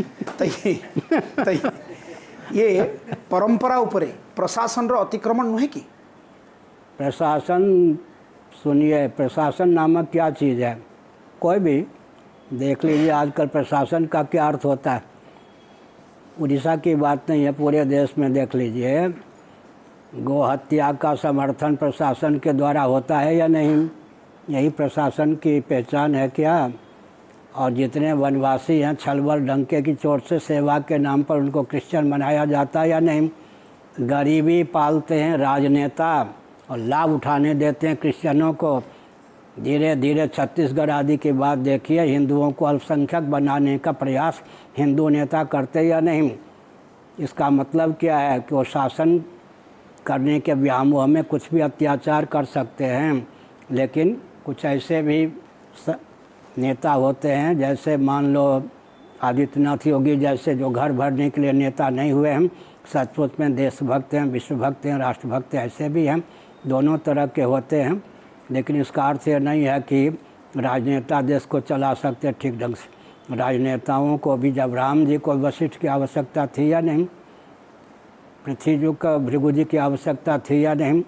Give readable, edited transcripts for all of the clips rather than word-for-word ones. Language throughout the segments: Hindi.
तो ये परंपरा उपरे प्रशासन रो अतिक्रमण नुहे कि? प्रशासन, सुनिए, प्रशासन नामक क्या चीज़ है? कोई भी देख लीजिए आजकल प्रशासन का क्या अर्थ होता है। उड़ीसा की बात नहीं है, पूरे देश में देख लीजिए, गौ हत्या का समर्थन प्रशासन के द्वारा होता है या नहीं? यही प्रशासन की पहचान है क्या? और जितने वनवासी हैं, छलबल डंके की चोट से सेवा के नाम पर उनको क्रिश्चियन बनाया जाता है या नहीं? गरीबी पालते हैं राजनेता और लाभ उठाने देते हैं क्रिश्चियनों को। धीरे धीरे छत्तीसगढ़ आदि की बात देखिए, हिंदुओं को अल्पसंख्यक बनाने का प्रयास हिंदू नेता करते या नहीं? इसका मतलब क्या है कि वो शासन करने के व्यामोह में कुछ भी अत्याचार कर सकते हैं। लेकिन कुछ ऐसे भी नेता होते हैं, जैसे मान लो आदित्यनाथ योगी जैसे, जो घर भरने के लिए नेता नहीं हुए हैं, सचमुच में देशभक्त हैं, विश्वभक्त हैं, राष्ट्रभक्त हैं, ऐसे भी हैं, दोनों तरह के होते हैं। लेकिन इसका अर्थ ये नहीं है कि राजनेता देश को चला सकते ठीक ढंग से। राजनेताओं को भी, जब राम जी को वशिष्ठ की आवश्यकता थी या नहीं, पृथ्वी जी को भृगु जी की आवश्यकता थी या नहीं,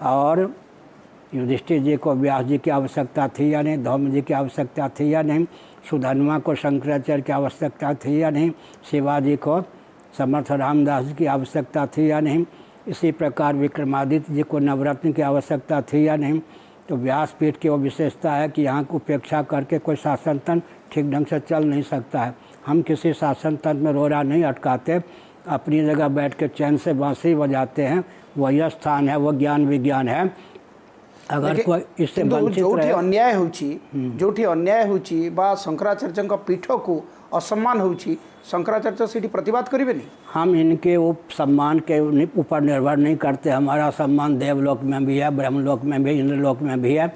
और युधिष्ठिर जी को व्यास जी की आवश्यकता थी या नहीं, धौम जी की आवश्यकता थी या नहीं, सुधन्वा को शंकराचार्य की आवश्यकता थी या नहीं, शिवाजी को समर्थ रामदास जी की आवश्यकता थी या नहीं, इसी प्रकार विक्रमादित्य जी को नवरत्न की आवश्यकता थी या नहीं। तो व्यासपीठ की वो विशेषता है कि यहाँ को उपेक्षा करके कोई शासन तंत्र ठीक ढंग से चल नहीं सकता है। हम किसी शासन तंत्र में रोड़ा नहीं अटकाते, अपनी जगह बैठ के चैन से बांसुरी बजाते हैं। वही स्थान है, वो ज्ञान विज्ञान है। अगर कोई इससे वंचित रहे, जोठी अन्याय होची बा शंकराचार्य पीठ को असम्मान होची, शंकराचार्य से प्रतिवाद करेंगे नहीं। हम इनके सम्मान के ऊपर निर्भर नहीं करते। हमारा सम्मान देवलोक में भी है, ब्रह्मलोक में भी, इंद्रलोक में भी है।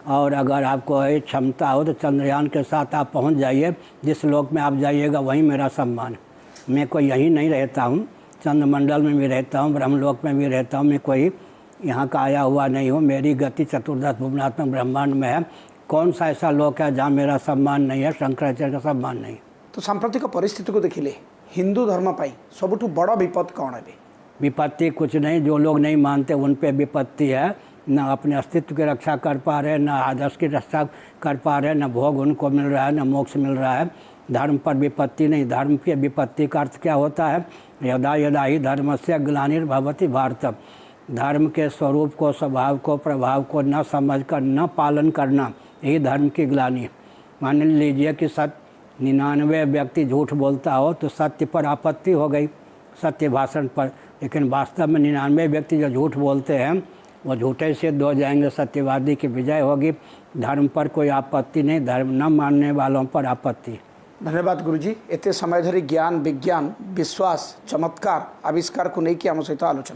और अगर आपको क्षमता हो तो चंद्रयान के साथ आप पहुंच जाइए, जिस लोक में आप जाइएगा वहीं मेरा सम्मान है। मैं कोई यहीं नहीं रहता हूँ, चंद्रमंडल में भी रहता हूँ, ब्रह्मलोक में भी रहता हूँ। मैं कोई यहाँ का आया हुआ नहीं हूँ। मेरी गति चतुर्दश भुवनात्मक ब्रह्मांड में है। कौन सा ऐसा लोक है जहाँ मेरा सम्मान नहीं है, शंकराचार्य का सम्मान नहीं? तो सांप्रतिक परिस्थिति को देखिले हिंदू धर्म पाई सबुठु बड़ विपद कौन है? विपत्ति कुछ नहीं, जो लोग नहीं मानते उन पे विपत्ति है। न अपने अस्तित्व की रक्षा कर पा रहे, न आदर्श की रक्षा कर पा रहे, न भोग उनको मिल रहा है, न मोक्ष मिल रहा है। धर्म पर विपत्ति नहीं। धर्म की विपत्ति का अर्थ क्या होता है? यदा यदा ही धर्मस्य ग्लानिर्भवति भारत। धर्म के स्वरूप को, स्वभाव को, प्रभाव को न समझकर न पालन करना, यही धर्म की ग्लानि है। मान लीजिए कि 99 व्यक्ति झूठ बोलता हो तो सत्य पर आपत्ति हो गई, सत्य भाषण पर। लेकिन वास्तव में 99 व्यक्ति जो झूठ बोलते हैं वो झूठे सिद्ध हो जाएंगे, सत्यवादी की विजय होगी। धर्म पर कोई आपत्ति नहीं, धर्म न मानने वालों पर आपत्ति। धन्यवाद गुरुजी। एते समय धरी ज्ञान विज्ञान विश्वास चमत्कार आविष्कार को लेकिन आम सहित आलोचना।